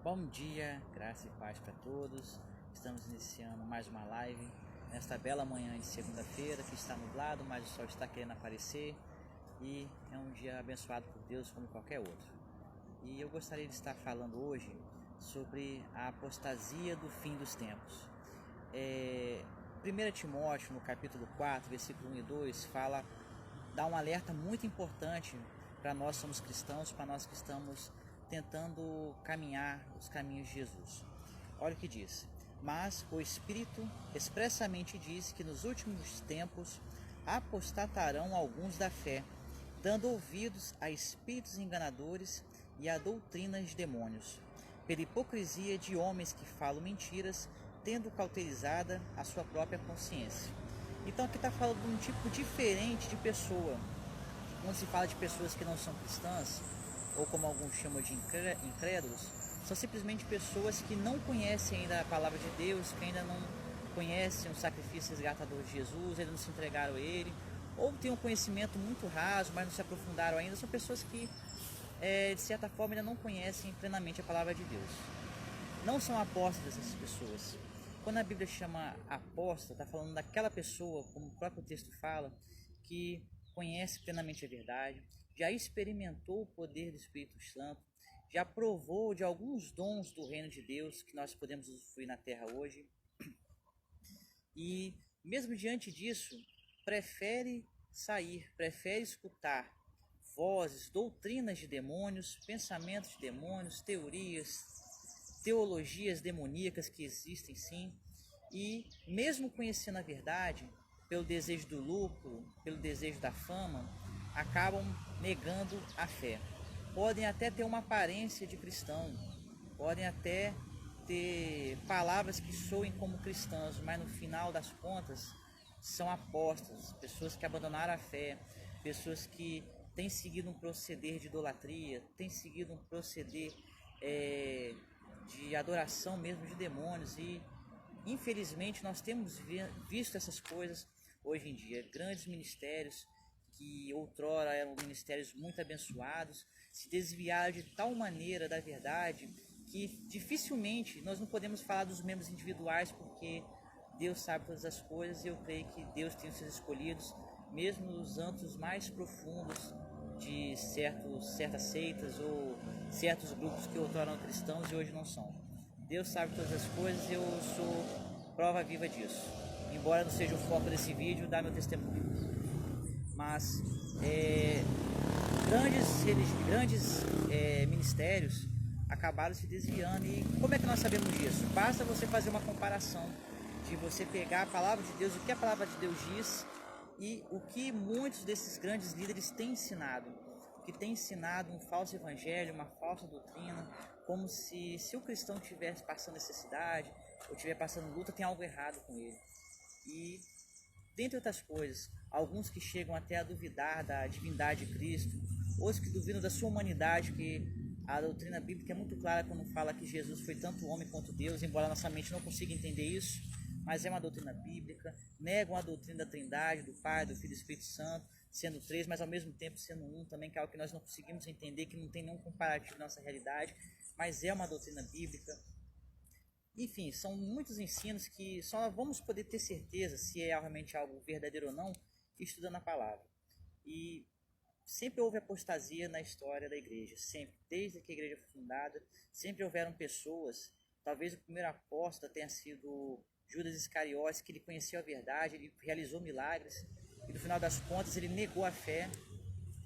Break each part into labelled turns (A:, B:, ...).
A: Bom dia, graça e paz para todos. Estamos iniciando mais uma live nesta bela manhã de segunda-feira que está nublado, mas o sol está querendo aparecer e é um dia abençoado por Deus como qualquer outro. E eu gostaria de estar falando hoje sobre a apostasia do fim dos tempos. 1 Timóteo, no capítulo 4, versículo 1 e 2, dá um alerta muito importante para nós somos cristãos, para nós que estamos tentando caminhar os caminhos de Jesus. Olha o que diz: mas o Espírito expressamente diz que nos últimos tempos apostatarão alguns da fé, dando ouvidos a espíritos enganadores e a doutrinas de demônios, pela hipocrisia de homens que falam mentiras, tendo cauterizada a sua própria consciência. Então aqui está falando de um tipo diferente de pessoa. Quando se fala de pessoas que não são cristãs, ou como alguns chamam de incrédulos, são simplesmente pessoas que não conhecem ainda a palavra de Deus, que ainda não conhecem o sacrifício resgatador de Jesus, ainda não se entregaram a Ele, ou têm um conhecimento muito raso, mas não se aprofundaram ainda. São pessoas que, de certa forma, ainda não conhecem plenamente a palavra de Deus. Não são apóstolos essas pessoas. Quando a Bíblia chama apóstolo, está falando daquela pessoa, como o próprio texto fala, que conhece plenamente a verdade, já experimentou o poder do Espírito Santo, já provou de alguns dons do reino de Deus que nós podemos usufruir na terra hoje, e mesmo diante disso, prefere escutar vozes, doutrinas de demônios, pensamentos de demônios, teologias demoníacas que existem sim, e mesmo conhecendo a verdade, pelo desejo do lucro, pelo desejo da fama, acabam negando a fé. Podem até ter uma aparência de cristão, podem até ter palavras que soem como cristãos, mas no final das contas são apóstolos, pessoas que abandonaram a fé, pessoas que têm seguido um proceder de idolatria, têm seguido um proceder de adoração mesmo de demônios, e infelizmente nós temos visto essas coisas hoje em dia. Grandes ministérios que outrora eram ministérios muito abençoados se desviaram de tal maneira da verdade que dificilmente nós não podemos falar dos membros individuais, porque Deus sabe todas as coisas, e eu creio que Deus tem os seus escolhidos, mesmo nos antros mais profundos de certas seitas ou certos grupos que outrora eram cristãos e hoje não são. Deus sabe todas as coisas e eu sou prova viva disso. Embora não seja o foco desse vídeo, dar meu testemunho. Mas grandes ministérios acabaram se desviando. E como é que nós sabemos disso? Basta você fazer uma comparação de você pegar a palavra de Deus, o que a palavra de Deus diz, e o que muitos desses grandes líderes têm ensinado, que têm ensinado um falso evangelho, uma falsa doutrina, como se o cristão estivesse passando necessidade, ou estiver passando luta, tem algo errado com ele. E, dentre outras coisas, alguns que chegam até a duvidar da divindade de Cristo, outros que duvidam da sua humanidade, que a doutrina bíblica é muito clara quando fala que Jesus foi tanto homem quanto Deus, embora nossa mente não consiga entender isso, mas é uma doutrina bíblica. Negam a doutrina da Trindade, do Pai, do Filho e do Espírito Santo, sendo três, mas ao mesmo tempo sendo um também, que é algo que nós não conseguimos entender, que não tem nenhum comparativo na nossa realidade, mas é uma doutrina bíblica. Enfim, são muitos ensinos que só vamos poder ter certeza se é realmente algo verdadeiro ou não estudando a palavra. E sempre houve apostasia na história da igreja, sempre, desde que a igreja foi fundada, sempre houveram pessoas. Talvez o primeiro apóstolo tenha sido Judas Iscariotes, que ele conheceu a verdade, ele realizou milagres, e no final das contas ele negou a fé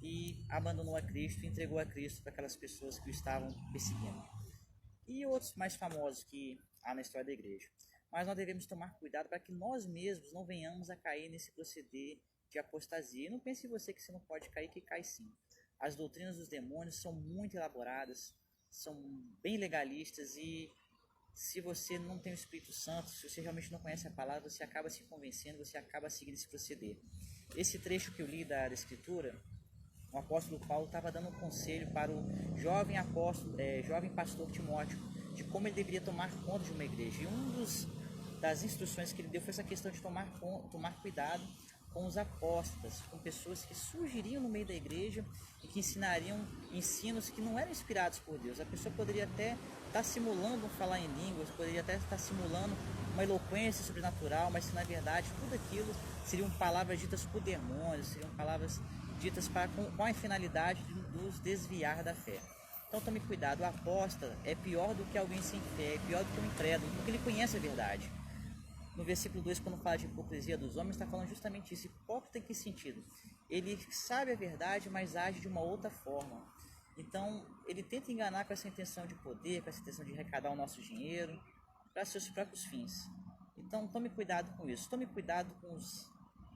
A: e abandonou a Cristo, entregou a Cristo para aquelas pessoas que o estavam perseguindo. E outros mais famosos que há na história da igreja. Mas nós devemos tomar cuidado para que nós mesmos não venhamos a cair nesse proceder de apostasia. E não pense em você que você não pode cair, que cai sim. As doutrinas dos demônios são muito elaboradas, são bem legalistas, e se você não tem o Espírito Santo, se você realmente não conhece a palavra, você acaba se convencendo, você acaba seguindo esse proceder. Esse trecho que eu li da Escritura, o apóstolo Paulo estava dando um conselho para o jovem pastor Timóteo, de como ele deveria tomar conta de uma igreja. E das instruções que ele deu foi essa questão de tomar cuidado com os apóstatas, com pessoas que surgiriam no meio da igreja e que ensinariam ensinos que não eram inspirados por Deus. A pessoa poderia até estar simulando falar em línguas, poderia até estar simulando uma eloquência sobrenatural, mas que na verdade tudo aquilo seriam palavras ditas por demônios, seriam palavras ditas com a finalidade de nos desviar da fé. Então tome cuidado, o apóstata é pior do que alguém sem fé, é pior do que um incrédulo, porque ele conhece a verdade. No versículo 2, quando fala de hipocrisia dos homens, está falando justamente isso. Hipócrita em que sentido? Ele sabe a verdade, mas age de uma outra forma. Então, ele tenta enganar com essa intenção de poder, com essa intenção de arrecadar o nosso dinheiro, para seus próprios fins. Então, tome cuidado com isso. Tome cuidado com os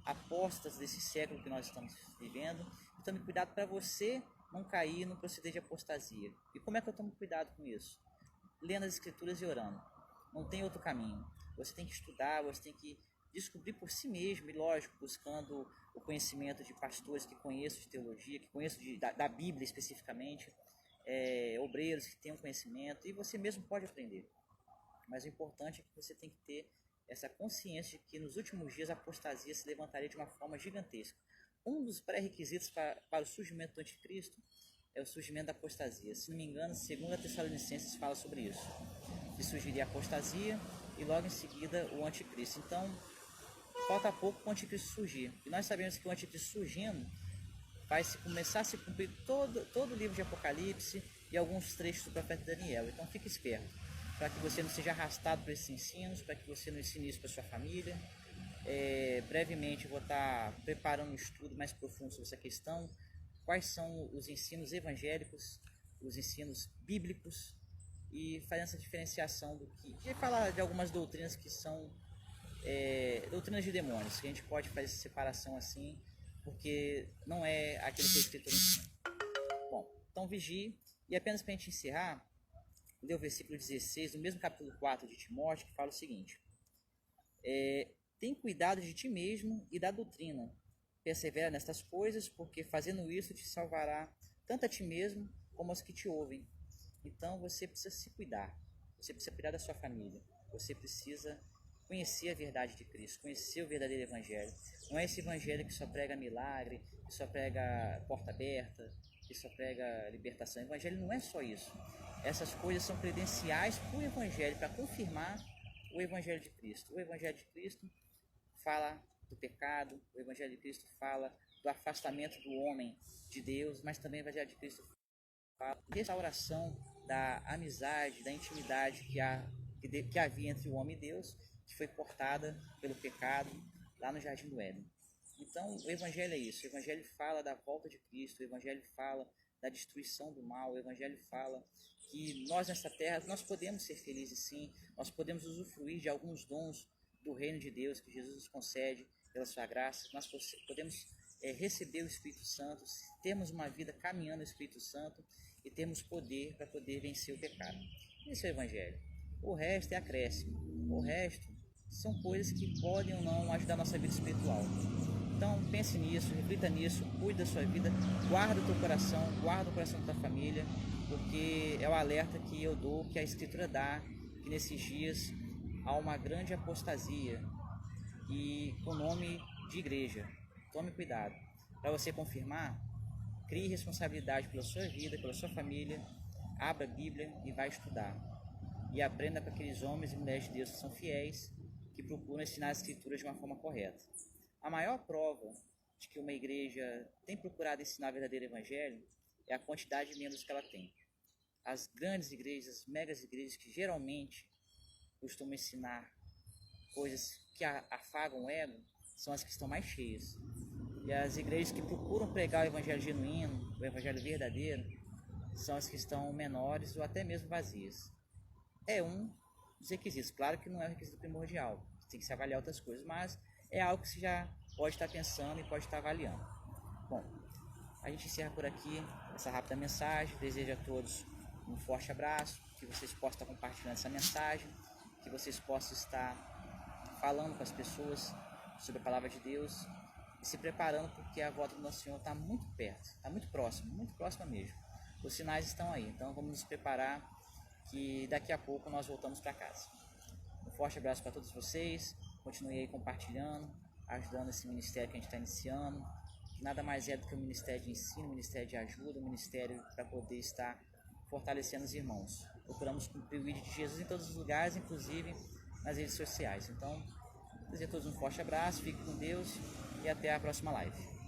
A: apóstatas desse século que nós estamos vivendo. E tome cuidado para você não cair no proceder de apostasia. E como é que eu tomo cuidado com isso? Lendo as escrituras e orando. Não tem outro caminho. Você tem que estudar, você tem que descobrir por si mesmo, e lógico, buscando o conhecimento de pastores que conheçam de teologia, que conheçam da Bíblia especificamente, obreiros que tenham conhecimento, e você mesmo pode aprender. Mas o importante é que você tem que ter essa consciência de que nos últimos dias a apostasia se levantaria de uma forma gigantesca. Um dos pré-requisitos para o surgimento do anticristo é o surgimento da apostasia. Se não me engano, 2 Tessalonicenses fala sobre isso. Que surgiria a apostasia e logo em seguida o anticristo. Então, falta pouco para o anticristo surgir. E nós sabemos que o anticristo surgindo vai começar a se cumprir todo o livro de Apocalipse e alguns trechos do profeta Daniel. Então, fique esperto, para que você não seja arrastado por esses ensinos, para que você não ensine isso para sua família. Brevemente eu vou estar preparando um estudo mais profundo sobre essa questão, quais são os ensinos evangélicos, os ensinos bíblicos, e fazendo essa diferenciação de falar de algumas doutrinas que são doutrinas de demônios, que a gente pode fazer essa separação assim, porque não é aquilo que a Escritura ensina. Bom, então vigie, e apenas para a gente encerrar, ler o versículo 16, do mesmo capítulo 4 de Timóteo, que fala o seguinte: tem cuidado de ti mesmo e da doutrina, persevera nestas coisas, porque fazendo isso te salvará tanto a ti mesmo como aos que te ouvem. Então você precisa se cuidar, você precisa cuidar da sua família, você precisa conhecer a verdade de Cristo, conhecer o verdadeiro evangelho. Não é esse evangelho que só prega milagre, que só prega porta aberta, que só prega libertação. O evangelho não é só isso. Essas coisas são credenciais para o evangelho, para confirmar o evangelho de Cristo. O evangelho de Cristo fala do pecado, o evangelho de Cristo fala do afastamento do homem de Deus, mas também o evangelho de Cristo fala da restauração da amizade, da intimidade que havia entre o homem e Deus, que foi cortada pelo pecado lá no Jardim do Éden. Então, o Evangelho é isso. O Evangelho fala da volta de Cristo, o Evangelho fala da destruição do mal, o Evangelho fala que nós nessa terra, nós podemos ser felizes sim, nós podemos usufruir de alguns dons do reino de Deus que Jesus nos concede pela sua graça, nós podemos receber o Espírito Santo, termos uma vida caminhando no Espírito Santo e termos poder para poder vencer o pecado. Esse é o Evangelho. O resto é acréscimo. O resto são coisas que podem ou não ajudar a nossa vida espiritual. Então pense nisso, reflita nisso, cuide da sua vida, guarda o teu coração, guarda o coração da tua família, porque é o alerta que eu dou, que a Escritura dá, que nesses dias há uma grande apostasia e com nome de igreja. Tome cuidado. Para você confirmar, crie responsabilidade pela sua vida, pela sua família, abra a Bíblia e vá estudar. E aprenda com aqueles homens e mulheres de Deus que são fiéis, que procuram ensinar as Escrituras de uma forma correta. A maior prova de que uma igreja tem procurado ensinar o verdadeiro Evangelho é a quantidade de membros que ela tem. As grandes igrejas, as megas igrejas que geralmente costumam ensinar coisas que afagam o ego, são as que estão mais cheias. E as igrejas que procuram pregar o Evangelho genuíno, o Evangelho verdadeiro, são as que estão menores ou até mesmo vazias. É um dos requisitos. Claro que não é o requisito primordial, tem que se avaliar outras coisas, mas é algo que você já pode estar pensando e pode estar avaliando. Bom, a gente encerra por aqui essa rápida mensagem. Desejo a todos um forte abraço, que vocês possam estar compartilhando essa mensagem, que vocês possam estar falando com as pessoas sobre a palavra de Deus e se preparando, porque a volta do nosso Senhor está muito perto, está muito próxima mesmo. Os sinais estão aí, então vamos nos preparar, que daqui a pouco nós voltamos para casa. Um forte abraço para todos vocês, continue aí compartilhando, ajudando esse ministério que a gente está iniciando, nada mais é do que um ministério de ensino, um ministério de ajuda, um ministério para poder estar fortalecendo os irmãos. Procuramos cumprir o vídeo de Jesus em todos os lugares, inclusive nas redes sociais. Então, desejo a todos um forte abraço, fique com Deus e até a próxima live.